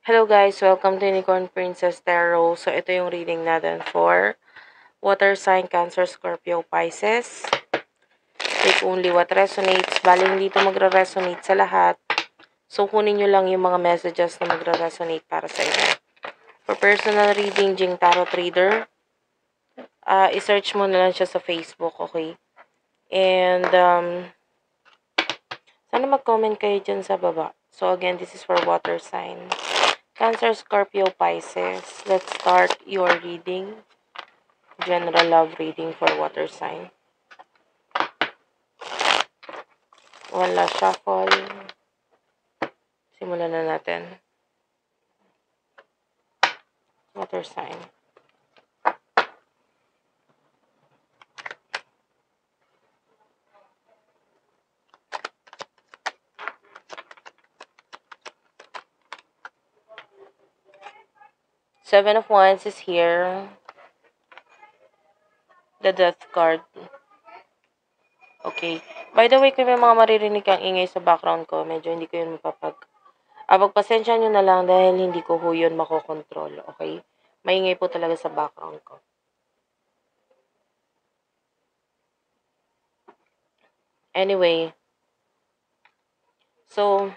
Hello guys, welcome to Unicorn Princess Tarot. So ito yung reading natin for Water Sign, Cancer, Scorpio, Pisces. Take only what resonates. Bali hindi ito magre-resonate sa lahat. So kunin nyo lang yung mga messages na magre-resonate para sa inyo. For personal reading, Jing Tarot Reader, i-search mo na lang siya sa Facebook, okay? And sana mag-comment kayo dyan sa baba. So again, this is for Water Sign. Cancer, Scorpio, Pisces. Let's start your reading. General love reading for water sign. One last shuffle. Simulan na natin. Water sign. Seven of Wands is here. The Death card. Okay. By the way, kung may mga maririnig kang ingay sa background ko, medyo hindi ko yun pagpasensya nyo na lang dahil hindi ko ho yun makokontrol. Okay? Maingay po talaga sa background ko. Anyway. So,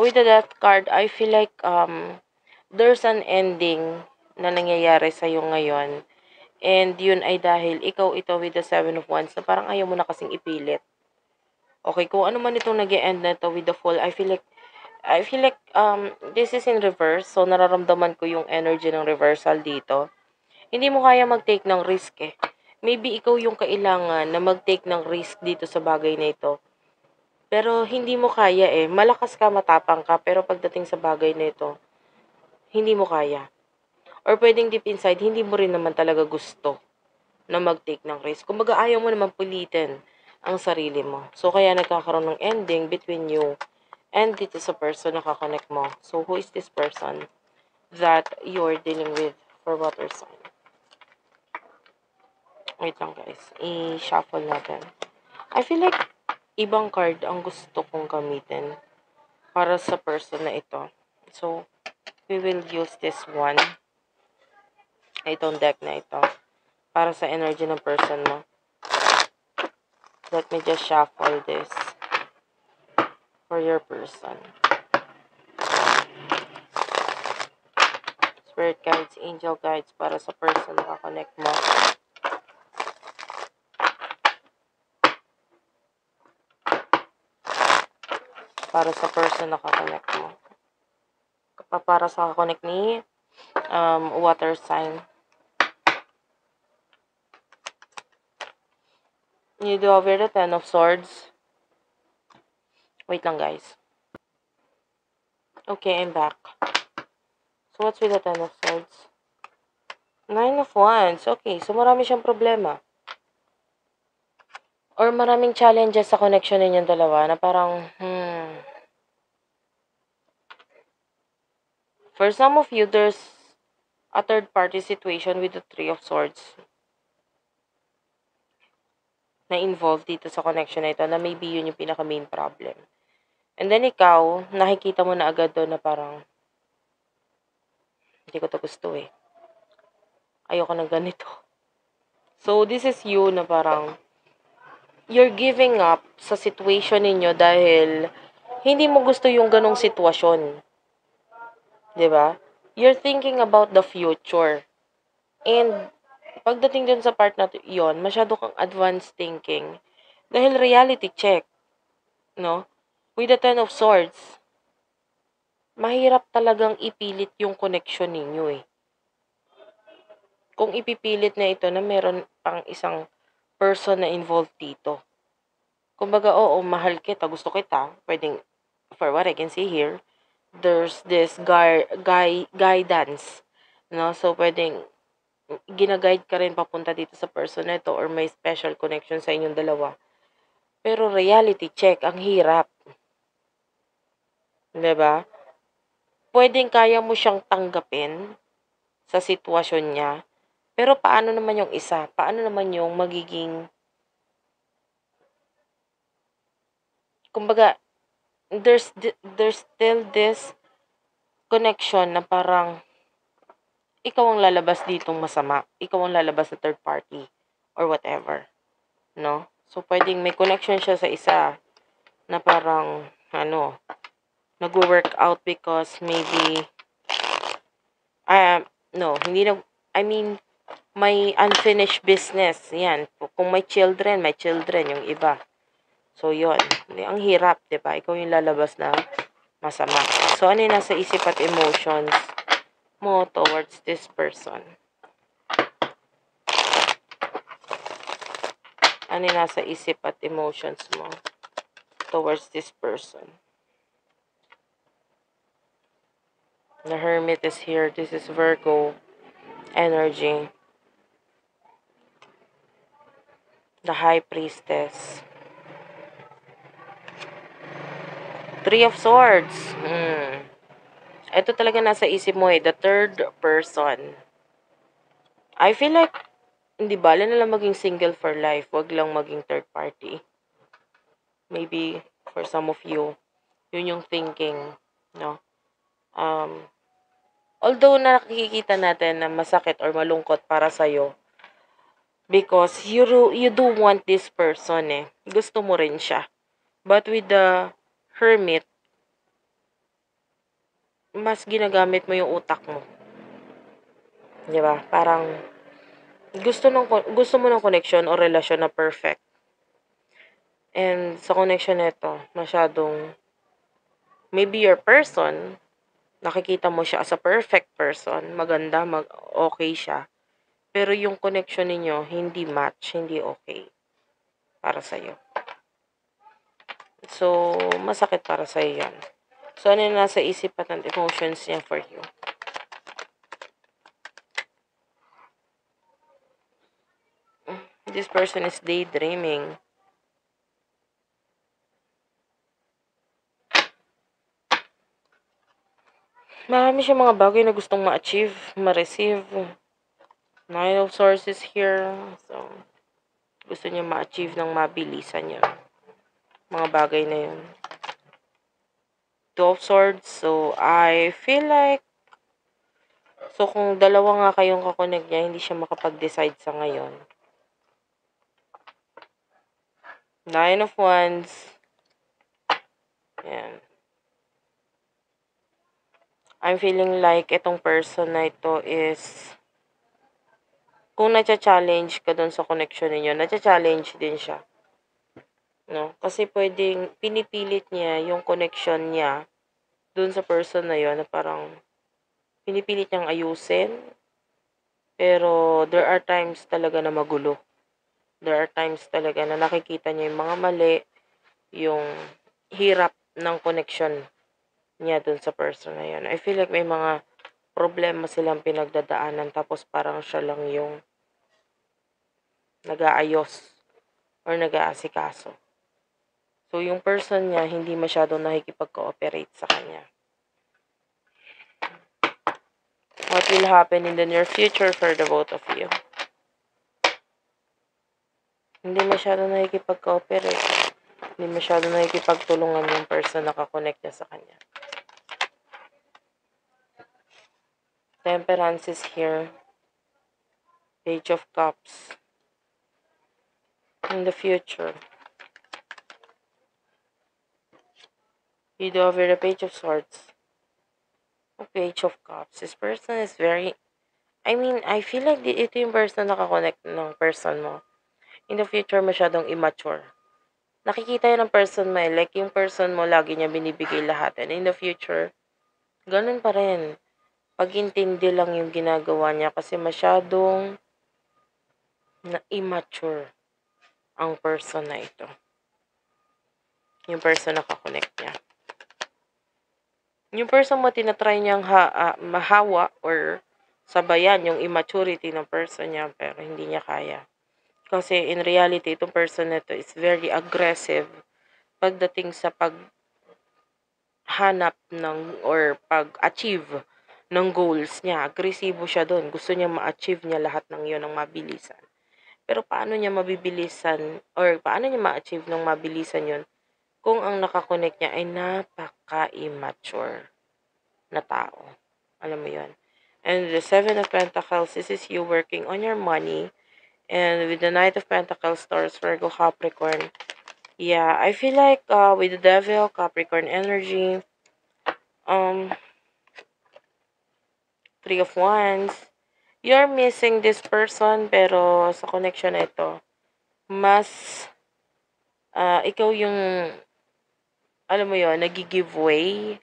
with the Death card, I feel like there's an ending na nangyayari sa'yo ngayon. And yun ay dahil ikaw ito with the Seven of Wands na parang ayaw mo na kasing ipilit. Okay, kung ano man itong nag-e-end na ito with the Fool, I feel like this is in reverse. So nararamdaman ko yung energy ng reversal dito. Hindi mo kaya mag-take ng risk eh. Maybe ikaw yung kailangan na mag-take ng risk dito sa bagay na ito. Pero hindi mo kaya eh. Malakas ka, matapang ka, pero pagdating sa bagay na ito, hindi mo kaya. Or pwedeng deep inside, hindi mo rin naman talaga gusto na mag-take ng risk. Kumbaga, ayaw mo naman pilitin ang sarili mo. So, kaya nagkakaroon ng ending between you and dito sa person na kakonect mo. So, who is this person that you're dealing with for water sign? Wait lang guys. I-shuffle natin. I feel like ibang card ang gusto kong gamitin para sa person na ito. So, we will use this one. Itong deck na ito. Para sa energy ng person mo. Let me just shuffle this for your person. Spirit guides, angel guides para sa person na connect mo. Para sa person na connect mo. Para sa connect ni water sign. You do over the Ten of Swords. Wait lang guys. Okay, I'm back. So what's with the Ten of Swords? Nine of Wands. Okay, so marami siyang problema. Or maraming challenges sa connection ninyong dalawa na parang, For some of you, there's a third-party situation with the Three of Swords na involved dito sa connection na ito na maybe yun yung pinaka-main problem. And then ikaw, nakikita mo na agad doon na parang, hindi ko to gusto eh. Ayoko ng ganito. So, this is you na parang, you're giving up sa situation ninyo dahil hindi mo gusto yung ganong sitwasyon. 'Di ba? You're thinking about the future. And pagdating dun sa part na yon, masyado kang advanced thinking. Dahil reality check, no? With the Ten of Swords, mahirap talagang ipilit yung connection ninyo eh. Kung ipipilit na ito na meron pang isang person na involved dito. Kumbaga, oo, mahal kita, gusto kita, pwedeng, for what I can see here, there's this guidance, no? So, pwedeng, ginaguide ka rin papunta dito sa person na ito or may special connection sa inyong dalawa. Pero reality check, ang hirap. 'Di ba? Pwedeng kaya mo siyang tanggapin sa sitwasyon niya, pero paano naman yung isa? Paano naman yung magiging kumbaga there's still this connection na parang ikaw ang lalabas ditong masama. Ikaw ang lalabas sa third party or whatever, no? So, pwedeng may connection siya sa isa na parang, nag-work out because maybe, no, hindi na, I mean, may unfinished business. Yan. Kung may children yung iba. So, yun. Ang hirap, di ba? Ikaw yung lalabas na masama. So, ano yung nasa isip at emotions mo towards this person? Ano yung nasa isip at emotions mo towards this person? The Hermit is here. This is Virgo energy. The High Priestess. Three of Swords. Ito talaga nasa isip mo the third person. I feel like, hindi bala na lang maging single for life. Wag lang maging third party. Maybe, for some of you, yun yung thinking, no? Although nakikita natin na masakit or malungkot para sa'yo, because you do want this person Gusto mo rin siya. But with the Hermit, mas ginagamit mo yung utak mo. 'Di ba? Parang gusto mo ng connection o relasyon na perfect. And sa connection nito, masyadong maybe your person, nakikita mo siya as a perfect person, maganda, okay siya. Pero yung connection ninyo, hindi match, hindi okay para sa'yo. So, masakit para sa'yo yan. So, ano yung nasa isip at ng emotions niya for you? This person is daydreaming. Marami siyang mga bagay na gustong ma-achieve, ma-receive. Nine of Swords is here. So, gusto niya ma-achieve ng mabilisan yun. Mga bagay na yun. Two of Swords. So, I feel like, so kung dalawa nga kayong kakonect niya, hindi siya makapag-decide sa ngayon. Nine of Wands. Yan. I'm feeling like itong person na ito is, kung na-challenge ka dun sa connection ninyo, na-challenge din siya. No? Kasi pwedeng pinipilit niya yung connection niya dun sa person na yon na parang pinipilit niyang ayusin. Pero there are times talaga na magulo. There are times talaga na nakikita niya yung mga mali, yung hirap ng connection niya dun sa person na yun. I feel like may mga problema silang pinagdadaanan tapos parang siya lang yung nag-aayos or nag-aasikaso. So, yung person niya hindi masyadong nakikipag-cooperate sa kanya. What will happen in the near future for the both of you? Hindi masyadong nakikipag-cooperate. Hindi masyadong nakikipagtulungan yung person na kakonect niya sa kanya. Temperance is here. Page of Cups. In the future. You do over the Page of Swords. Page of Cups. This person is very, I feel like ito yung person na kakonect ng person mo. In the future, masyadong immature. Nakikita yun ng person mo like yung person mo, lagi niya binibigay lahat. And in the future, ganun pa rin. Pag-intindi lang yung ginagawa niya kasi masyadong immature ang person na ito. Yung person na kakonect niya. Yung person mo, tinatry niyang mahawa or sabayan yung immaturity ng person niya pero hindi niya kaya. Kasi in reality, itong person na ito is very aggressive pagdating sa paghanap ng or pag-achieve ng goals niya. Agresibo siya doon. Gusto niya ma-achieve niya lahat ng yun ng mabilisan. Pero paano niya mabibilisan or paano niya ma-achieve ng mabilisan yun? kung ang nakakonect niya ay napaka-immature na tao. Alam mo yon. And the Seven of Pentacles, this is you working on your money. And with the Knight of Pentacles, Taurus, Virgo, Capricorn. Yeah, I feel like with the Devil, Capricorn energy, um, Three of Wands, you're missing this person, pero sa connection na ito, mas ikaw yung, alam mo yon, nag-give way.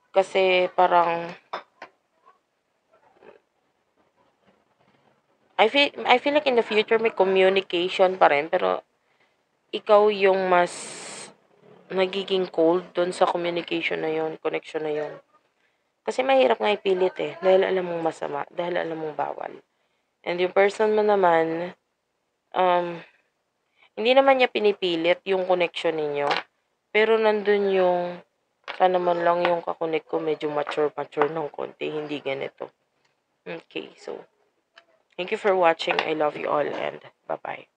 Kasi parang, I feel like in the future may communication pa rin, pero ikaw yung mas nagiging cold dun sa communication na yon, connection na yon. Kasi mahirap nga ipilit eh, dahil alam mong masama, dahil alam mong bawal. And yung person mo naman, hindi naman niya pinipilit yung connection ninyo, pero nandun yung, sana man lang yung kakonect ko medyo mature ng konti, hindi ganito. Okay, so, thank you for watching. I love you all and bye-bye.